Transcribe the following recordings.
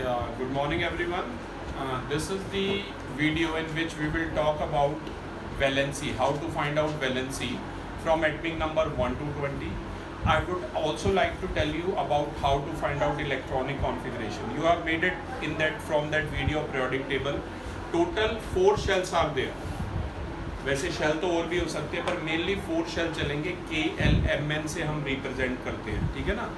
Yeah, good morning everyone. This is the video in which we will talk about valency, how to find out valency from atomic number 1 to 20. I would also like to tell you about how to find out electronic configuration. You have made it in that from that video periodic table. Total 4 shells are there. वैसे shell तो और भी हो सकते हैं पर mainly 4 shell चलेंगे. KLMN से हम रिप्रेजेंट करते हैं, ठीक है ना.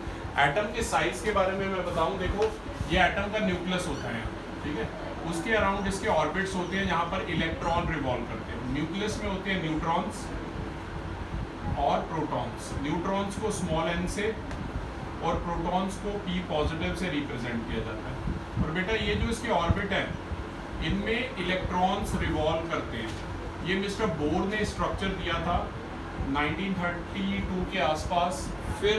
एटम के साइज के बारे में मैं बताऊं, देखो ये एटम का न्यूक्लियस होता है, ठीक है. उसके अराउंड इसके ऑर्बिट्स होते हैं जहाँ पर इलेक्ट्रॉन रिवॉल्व करते हैं. न्यूक्लियस में होते हैं न्यूट्रॉन्स और प्रोटॉन्स. न्यूट्रॉन्स को स्मॉल n से और प्रोटॉन्स को P पॉजिटिव से रिप्रेजेंट किया जाता है. और बेटा ये जो इसके ऑर्बिट है इनमें इलेक्ट्रॉन्स रिवॉल्व करते हैं. ये मिस्टर बोर ने स्ट्रक्चर दिया था 1932 के आसपास. फिर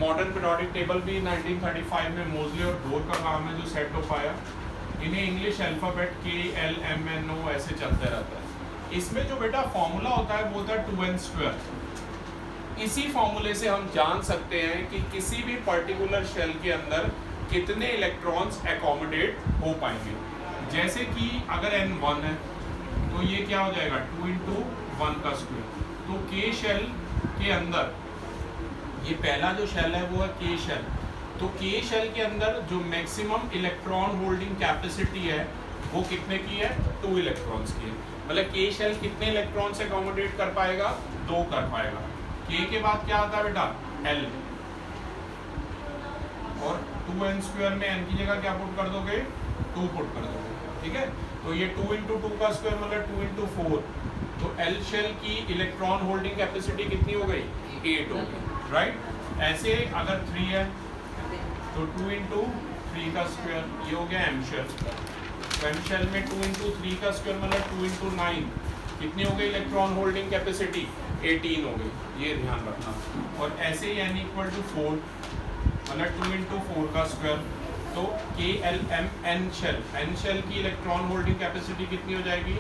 मॉडर्न पीरियोडिक टेबल भी 1935 में मोजले और बोर का काम है जो सेट हो पाया. इन्हें इंग्लिश अल्फ़ाबेट KLMNO ऐसे चलते रहता है. इसमें जो बेटा फॉर्मूला होता है वो होता है 2n². इसी फॉर्मूले से हम जान सकते हैं कि किसी भी पर्टिकुलर शेल के अंदर कितने इलेक्ट्रॉन्स एकोमोडेट हो पाएंगे. जैसे कि अगर n 1 है तो ये क्या हो जाएगा 2 × 1 का स्क्वायर. तो K शेल के अंदर ये पहला जो शेल है वो है K शेल. तो K शेल के अंदर जो मैक्सिमम इलेक्ट्रॉन होल्डिंग कैपेसिटी है वो कितने की है 2 इलेक्ट्रॉन्स की है. मतलब K शेल कितने इलेक्ट्रॉन से अकोमोडेट कर पाएगा 2 कर पाएगा. K के बाद क्या आता है बेटा L और 2n² में n की जगह क्या पुट कर दोगे 2 पुट कर दोगे, ठीक है. तो ये 2 × 2 का स्क्वायर मतलब 2 × 4. तो L शेल की इलेक्ट्रॉन होल्डिंग कैपेसिटी कितनी हो गई 8 हो गई, राइट. ऐसे अगर 3 है तो 2 × 3 का स्क्वायर ये हो गया M शेल. M शेल में 2 × 3 का स्क्वायर मतलब 2 × 9 कितनी हो गई इलेक्ट्रॉन होल्डिंग कैपेसिटी 18 हो गई. ये ध्यान रखना. और ऐसे ही n = 4 मतलब 2 × 4 का स्क्वायर. तो KLMN शेल n शेल की इलेक्ट्रॉन होल्डिंग कैपेसिटी कितनी हो जाएगी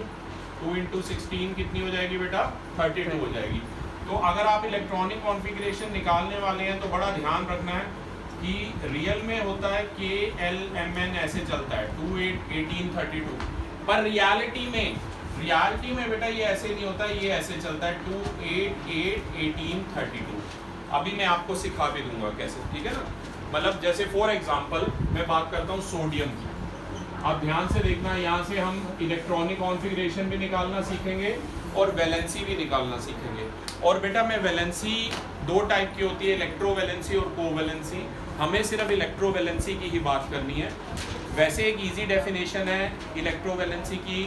2 × 16 कितनी हो जाएगी बेटा 32 हो जाएगी. तो अगर आप इलेक्ट्रॉनिक कॉन्फ़िगरेशन निकालने वाले हैं तो बड़ा ध्यान रखना है कि रियल में होता है KLMN ऐसे चलता है 2 8 18 32. पर रियलिटी में बेटा ये ऐसे नहीं होता, ये ऐसे चलता है 2 8 8 18 32. अभी मैं आपको सिखा भी दूंगा कैसे, ठीक है ना. मतलब जैसे फॉर एग्जांपल मैं बात करता हूँ सोडियम की. आप ध्यान से देखना, यहाँ से हम इलेक्ट्रॉनिक कॉन्फ़िगरेशन भी निकालना सीखेंगे और वैलेंसी भी निकालना सीखेंगे. और बेटा मैं वैलेंसी 2 टाइप की होती है, इलेक्ट्रोवैलेंसी और कोवैलेंसी. हमें सिर्फ इलेक्ट्रोवैलेंसी की ही बात करनी है. वैसे एक इजी डेफिनेशन है इलेक्ट्रोवैलेंसी की,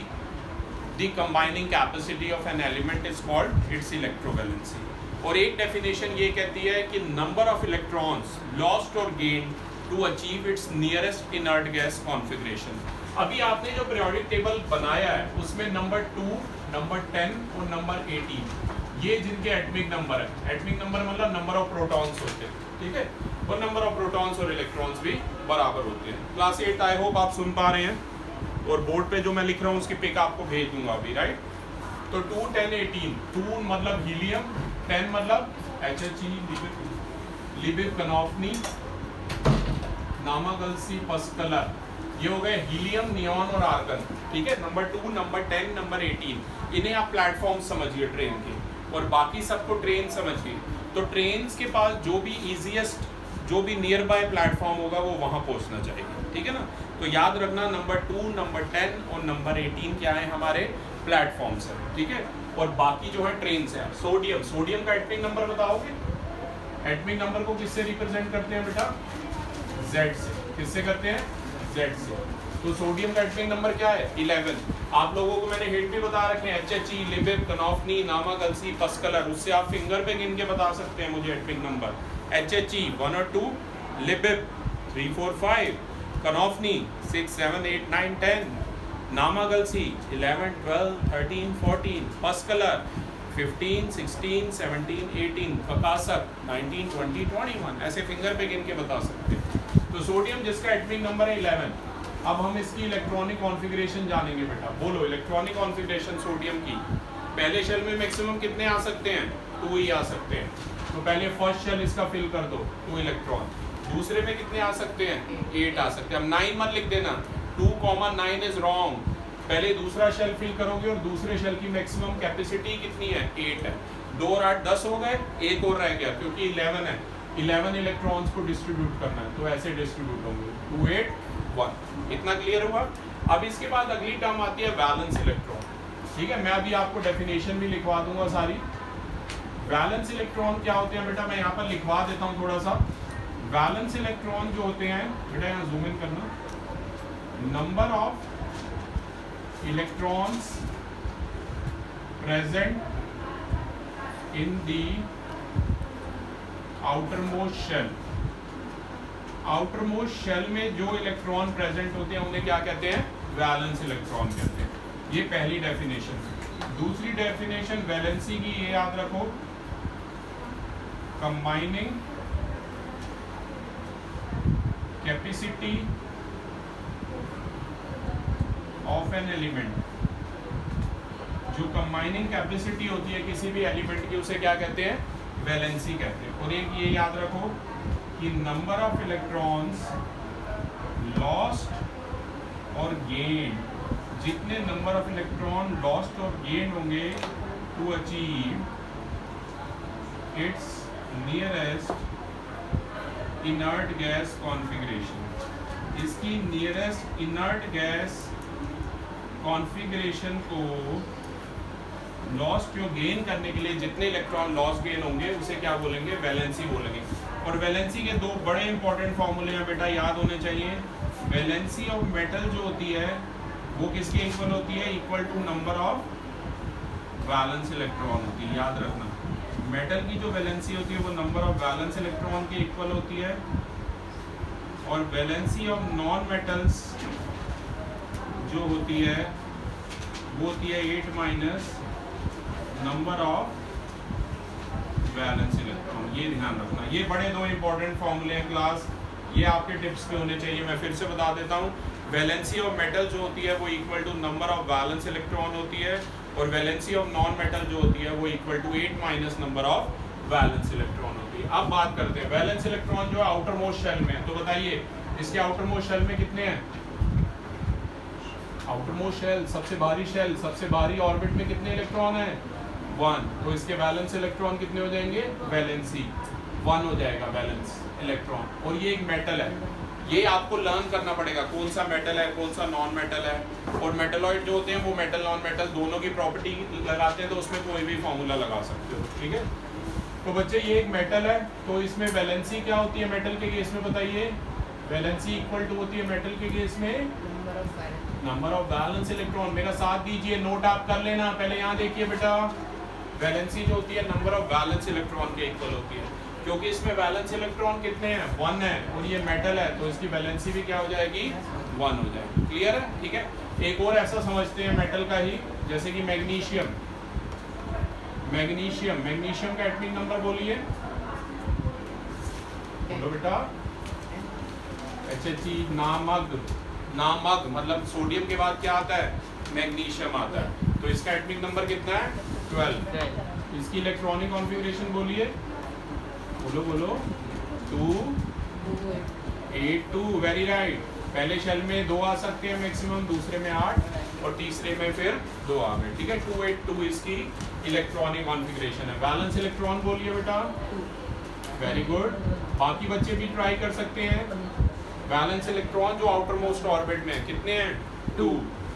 the combining capacity of an element is called its electrovalency. और एक डेफिनेशन ये कहती है कि नंबर ऑफ इलेक्ट्रॉन्स लॉस्ट और gain to achieve its nearest inert gas configuration. अभी आपने जो पीरियोडिक टेबल बनाया है उसमें नंबर 2, नंबर 10 और नंबर 18 ये जिनके एटमिक नंबर है. एटमिक नंबर मतलब नंबर ऑफ प्रोटॉन्स होते हैं, ठीक है. और नंबर ऑफ प्रोटॉन्स और इलेक्ट्रॉन्स भी बराबर होते हैं. क्लास 8 आई होप आप सुन पा रहे हैं. और बोर्ड पे जो मैं लिख रहा हूँ उसकी पिक आपको भेज दूंगा अभी, राइट. तो 2 10 18 2 मतलब हीलियम, 10 मतलब HHE लिबिब कनॉफनी नामागल्सी पस्कलर. ये हो गए हीलियम, नियॉन और आर्गन, ठीक है. नंबर 2 नंबर 10 नंबर 18 इन्हें आप प्लेटफॉर्म समझिए ट्रेन के और बाकी सबको ट्रेन समझिए. तो ट्रेन के पास जो भी ईजीएस्ट जो भी नियर बाय प्लेटफॉर्म होगा वो वहाँ पहुँचना चाहिए, ठीक है ना. तो याद रखना नंबर 2 नंबर 10 और नंबर 18 क्या है हमारे प्लेटफॉर्म्स है, ठीक है. और बाकी जो है ट्रेन्स है. सोडियम का एटमिक नंबर बताओगे. एटमिक नंबर को किससे रिप्रेजेंट करते हैं बेटा Z से. किससे करते हैं Z से. तो सोडियम का एटमिक नंबर क्या है 11. आप लोगों को मैंने हिंट भी बता रखे हैं HHE लिबिब कनॉफनी नामागल्सी पस्कलर. उससे आप फिंगर पे गिन के बता सकते हैं मुझे एटमिक नंबर. HHE 1 और 2, लिबिब 3 4 5, कनॉफनी 6 7 8 9 10, नामागल्सी 11 12 13 14, पस्कलर 15 16 17 18, प्रकाशक 19 20 21. ऐसे फिंगर पे गिन के बता सकते हैं. तो सोडियम जिसका एटमिक नंबर है 11. अब हम इसकी इलेक्ट्रॉनिक कॉन्फ़िगरेशन जानेंगे बेटा. बोलो इलेक्ट्रॉनिक कॉन्फ़िगरेशन सोडियम की. पहले शेल में मैक्सिमम कितने आ सकते हैं 2 ही आ सकते हैं. तो पहले फर्स्ट शेल इसका फिल कर दो 2 इलेक्ट्रॉन. दूसरे में कितने आ सकते हैं 8 आ सकते हैं। अब 9 मत लिख देना, 2,9 इज रॉन्ग। पहले दूसरा शेल फिल करोगे और दूसरे शेल की मैक्सिमम कैपेसिटी कितनी है 8 है। 2 और 8 10 हो गए, एक और रह गया क्योंकि 11 है, 11 इलेक्ट्रॉन्स को डिस्ट्रीब्यूट करना है, तो ऐसे डिस्ट्रीब्यूट होंगे 2 8 1। इतना क्लियर हुआ। अब इसके बाद अगली टर्म आती है वैलेंस इलेक्ट्रॉन। ठीक है, मैं अभी आपको डेफिनेशन भी लिखवा दूंगा सारी। वैलेंस इलेक्ट्रॉन क्या होते हैं बेटा, मैं यहाँ पर लिखवा देता हूँ थोड़ा सा। वैलेंस इलेक्ट्रॉन जो होते हैं बेटा, यहाँ जूम इन करना, number of electrons present in the outermost shell. Outermost shell में जो इलेक्ट्रॉन प्रेजेंट होते हैं उन्हें क्या कहते हैं, वैलेंस इलेक्ट्रॉन कहते हैं। ये पहली डेफिनेशन। दूसरी डेफिनेशन वैलेंसी की, ये याद रखो, combining capacity of an element. जो कंबाइनिंग कैपेसिटी होती है किसी भी एलिमेंट की उसे क्या कहते हैं, वैलेंसी कहते हैं। और एक ये याद रखो कि नंबर ऑफ इलेक्ट्रॉन्स लॉस्ट और गेन, जितने नंबर ऑफ इलेक्ट्रॉन लॉस्ट और गेन होंगे to achieve its nearest inert gas configuration. इसकी नियरेस्ट इनर्ट गैस कॉन्फ़िगरेशन को लॉस्ट जो गेन करने के लिए जितने इलेक्ट्रॉन लॉस गेन होंगे उसे क्या बोलेंगे, वैलेंसी बोलेंगे। और वैलेंसी के दो बड़े इंपॉर्टेंट फॉर्मूले हैं बेटा, याद होने चाहिए। वैलेंसी ऑफ मेटल जो होती है वो किसके इक्वल होती है, equal to number of valence electron होती है। याद रखना, मेटल की जो वैलेंसी होती है वो नंबर ऑफ वैलेंस इलेक्ट्रॉन के इक्वल होती है। और वैलेंसी ऑफ नॉन मेटल्स जो होती है वो होती है 8 minus number of valence electron. ये ध्यान रखना, ये बड़े दो इंपॉर्टेंट फॉर्मूले हैं क्लास, ये आपके टिप्स पे होने चाहिए। मैं फिर से बता देता हूँ, वैलेंसी ऑफ मेटल जो होती है वो equal to number of valence electron होती है, और वैलेंसी ऑफ नॉन मेटल जो होती है वो equal to 8 minus number of valence electron होती है। अब बात करते हैं वैलेंस इलेक्ट्रॉन जो है आउटर मोस्ट शेल में, तो बताइए इसके आउटर मोस्ट शेल में कितने हैं, आउटर मोस्ट शेल सबसे भारी शेल, सबसे भारी ऑर्बिट में कितने इलेक्ट्रॉन है 1, तो इसके वैलेंस इलेक्ट्रॉन कितने हो जाएंगे, वैलेंसी 1 हो जाएगा वैलेंस इलेक्ट्रॉन। और ये एक मेटल है, ये आपको लर्न करना पड़ेगा कौन सा मेटल है कौन सा नॉन मेटल है। और मेटलॉइड जो होते हैं वो मेटल नॉन मेटल दोनों की प्रॉपर्टी लगाते हैं, तो उसमें कोई भी फॉर्मूला लगा सकते हो। ठीक है, तो बच्चे ये एक मेटल है, तो इसमें वैलेंसी क्या होती है मेटल के केस में, बताइए। वैलेंसी इक्वल टू होती है मेटल के केस में नंबर ऑफ वैलेंस इलेक्ट्रॉन। मेरा साथ दीजिए, नोट आप कर लेना। पहले यहाँ देखिए बेटा, वैलेंसी जो होती है नंबर ऑफ वैलेंस इलेक्ट्रॉन के इक्वल होती है, क्योंकि इसमें वैलेंस इलेक्ट्रॉन कितने हैं 1 है, और ये मेटल है तो इसकी वैलेंसी भी क्या हो जाएगी 1 हो जाएगी। क्लियर है, ठीक है। एक और ऐसा समझते हैं मेटल का ही, जैसे कि मैग्नीशियम। मैग्नीशियम, मैग्नीशियम का एटॉमिक नंबर बोलिए, बोलो बेटा। HHE, नामक, नामक मतलब सोडियम के बाद क्या आता है, मैग्नीशियम आता है, तो इसका एटॉमिक नंबर कितना है 12। इसकी इलेक्ट्रॉनिक कॉन्फ़िगरेशन बोलिए, बोलो बोलो 2 8 2, वेरी राइट। पहले शेल में 2 आ सकते हैं मैक्सिमम, दूसरे में 8 और तीसरे में फिर 2 आ गए। ठीक है, 2 8 2 इसकी इलेक्ट्रॉनिक कॉन्फ़िगरेशन है। वैलेंस इलेक्ट्रॉन बोलिए बेटा, वेरी गुड। बाकी बच्चे भी ट्राई कर सकते हैं। वैलेंस इलेक्ट्रॉन जो आउटर मोस्ट ऑर्बिट में कितने हैं 2।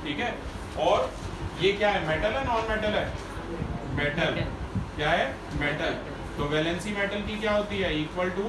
ठीक है, और ये क्या है, मेटल है नॉन मेटल है, मेटल। क्या है, मेटल। तो वैलेंसी मेटल की क्या होती है, equal to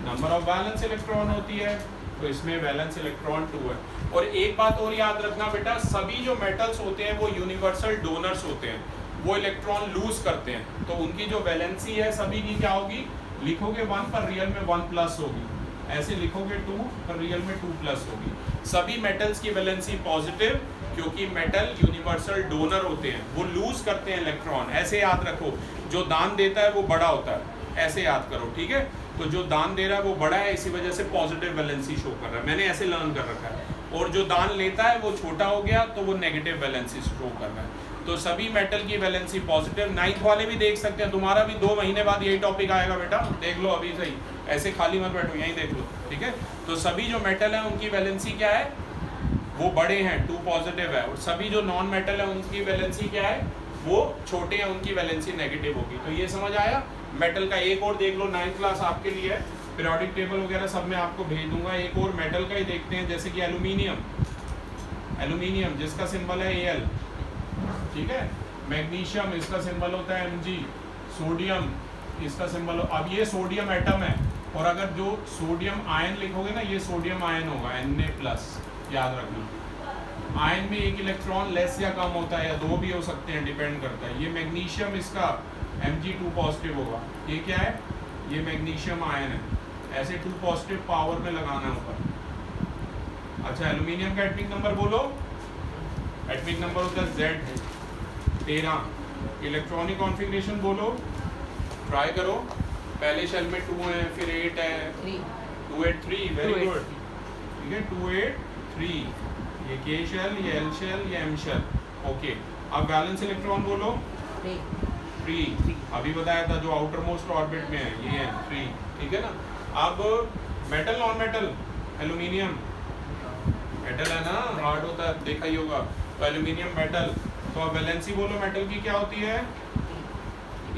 number of valence electron होती है, तो इसमें वैलेंस इलेक्ट्रॉन 2 है। और एक बात और याद रखना बेटा, सभी जो मेटल्स होते हैं वो यूनिवर्सल डोनर्स होते हैं, वो इलेक्ट्रॉन लूज करते हैं, तो उनकी जो वैलेंसी है सभी की क्या होगी, लिखोगे 1 पर रियल में 1 प्लस होगी, ऐसे लिखोगे 2 पर रियल में 2 प्लस होगी। सभी मेटल्स की वैलेंसी पॉजिटिव, क्योंकि मेटल यूनिवर्सल डोनर होते हैं, वो लूज करते हैं इलेक्ट्रॉन। ऐसे याद रखो, जो दान देता है वो बड़ा होता है, ऐसे याद करो। ठीक है, तो जो दान दे रहा है वो बड़ा है, इसी वजह से पॉजिटिव वैलेंसी शो कर रहा है, मैंने ऐसे लर्न कर रखा है। और जो दान लेता है वो छोटा हो गया तो वो नेगेटिव वैलेंसी शो कर रहा है। तो सभी मेटल की वैलेंसी पॉजिटिव। 9th वाले भी देख सकते हैं, तुम्हारा भी 2 महीने बाद यही टॉपिक आएगा बेटा, देख लो अभी सही, ऐसे खाली मत बैठो, यहीं देख लो। ठीक है। तो सभी जो मेटल है उनकी वैलेंसी क्या है, वो बड़े हैं, 2 पॉजिटिव है, और सभी जो नॉन मेटल है उनकी वैलेंसी क्या है, वो छोटे हैं, उनकी वैलेंसी नेगेटिव होगी। तो ये समझ आया। मेटल का एक और देख लो, 9th क्लास आपके लिए है, पीरियोडिक टेबल वगैरह सब मैं आपको भेज दूंगा। एक और मेटल का ही देखते हैं, जैसे कि एल्यूमिनियम जिसका सिंबल है Al, ठीक है। मैग्नीशियम, इसका सिंबल होता है Mg। सोडियम, इसका सिंबल अब ये सोडियम एटम है, और अगर जो सोडियम आयन लिखोगे ना, ये सोडियम आयन होगा Na+, याद रखना। आयन में एक इलेक्ट्रॉन लेस या कम होता है, या 2 भी हो सकते हैं, डिपेंड करता है। ये मैग्नीशियम, इसका Mg2 पॉजिटिव होगा। ये क्या है, ये मैग्नीशियम आयन है। ऐसे 2 पॉजिटिव पावर में लगाना है ऊपर। अच्छा, एल्यूमिनियम का एटॉमिक नंबर बोलो। एटॉमिक नंबर होता है Z, 13। इलेक्ट्रॉनिक कॉन्फ़िगरेशन बोलो, ट्राई करो। पहले शेल में 2 है, फिर 8 है, 283, वेरी गुड, ठीक है। 283, ये K शेल, ये L शेल, ये M शेल, ओके। अब बैलेंस इलेक्ट्रॉन बोलो, 3। अभी बताया था जो आउटर मोस्ट ऑर्बिट में है, ये है 3, ठीक है ना। अब metal, non metal, aluminium metal है ना, हार्ड होता है, देखा ही होगा। तो एल्यूमिनियम मेटल, तो अब वैलेंसी बोलो मेटल की क्या होती है,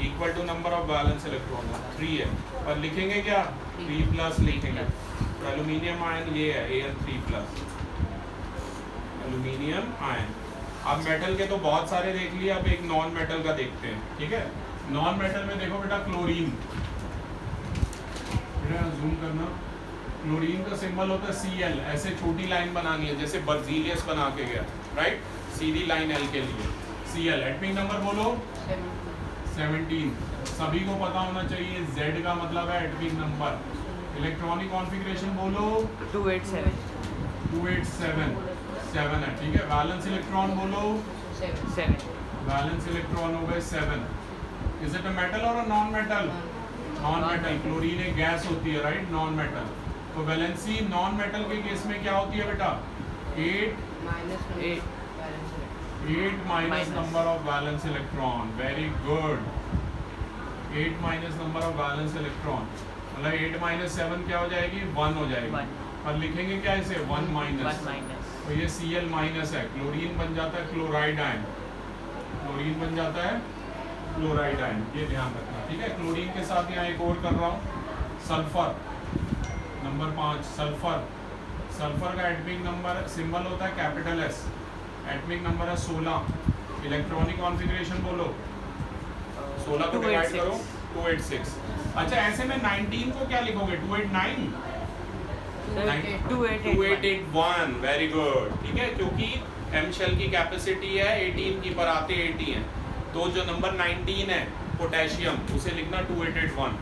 equal to number of valence electron, 3 है। और लिखेंगे क्या, 3+ लिखेंगे। तो एल्यूमिनियम आयन ये है, Al3+, एल्यूमिनियम आयन। अब मेटल के तो बहुत सारे देख लिए, अब एक नॉन मेटल का देखते हैं, ठीक है। नॉन मेटल में देखो बेटा, क्लोरीन, जूम करना। क्लोरीन का सिंबल होता है Cl, ऐसे छोटी लाइन बनानी है, जैसे बर्जीलियस बना के गया, राइट, सीधी लाइन L के लिए, Cl। एटॉमिक नंबर बोलो 17। सभी को पता होना चाहिए, Z का मतलब है एटॉमिक नंबर। इलेक्ट्रॉनिक कॉन्फ़िगरेशन बोलो 287, 7 है, ठीक है। वैलेंस इलेक्ट्रॉन बोलो 7, वैलेंस इलेक्ट्रॉन हो गए 7। इज इट अ मेटल और a non metal, non metal. Chlorine एक गैस होती है, राइट, नॉन मेटल। तो वैलेंसी नॉन मेटल के केस में क्या होती है बेटा, 8 minus number of valence electron, very good. 8 minus number of valence electron, मतलब 8 माइनस 7 क्या हो जाएगी, 1 हो जाएगी। और लिखेंगे क्या इसे, 1 माइनस। तो ये Cl माइनस है, क्लोरीन बन जाता है क्लोराइड आयन, क्लोरीन बन जाता है क्लोराइड आयन, ये ध्यान रखना, ठीक है। क्लोरीन के साथ यहाँ एक और कर रहा हूँ, सल्फर, नंबर 5, सल्फर का एटॉमिक नंबर सिंबल होता है कैपिटल S, एटॉमिक नंबर है 16। इलेक्ट्रॉनिक कॉन्फ़िगरेशन बोलो, 16 को डिवाइड करो, 286। अच्छा, ऐसे में 19 को क्या लिखोगे, 289, 2881, वेरी गुड, ठीक है। क्योंकि M शेल की कैपेसिटी है 18 की, पर आते 80 हैं, तो जो नंबर 19 है पोटेशियम, उसे लिखना 2881।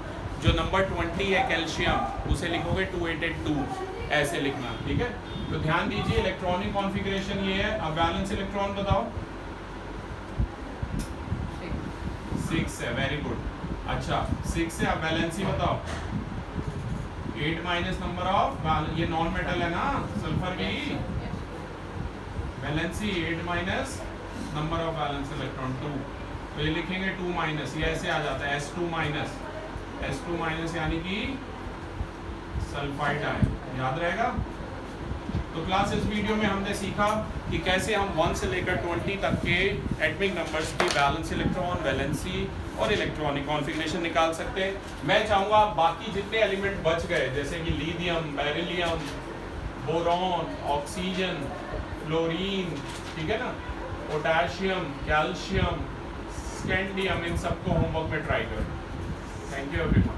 जो नंबर 20 है कैल्शियम, उसे लिखोगे 2882, ऐसे लिखना, ठीक है। तो ध्यान दीजिए, इलेक्ट्रॉनिक कॉन्फ़िगरेशन ये है। अब बैलेंस इलेक्ट्रॉन बताओ, 6 है, वेरी गुड। अच्छा, 6 है। अब वैलेंसी बताओ, 8 माइनस नंबर ऑफ, ये नॉन मेटल है ना, सल्फर की valency 8 minus number of valence electron 2। तो ये लिखेंगे 2 माइनस, ये ऐसे आ जाता है S2 माइनस, यानी कि सल्फाइड आयन, याद रहेगा। तो क्लास, इस वीडियो में हमने सीखा कि कैसे हम 1 से लेकर 20 तक के एटॉमिक नंबर्स की बैलेंस इलेक्ट्रॉन, वैलेंसी और इलेक्ट्रॉनिक कॉन्फ़िगरेशन निकाल सकते हैं। मैं चाहूँगा बाकी जितने एलिमेंट बच गए, जैसे कि lithium, beryllium, boron, oxygen, fluorine, ठीक है ना, पोटेशियम, कैल्शियम, स्कैंडियम, इन सबको होमवर्क में ट्राई करें। Thank you everyone.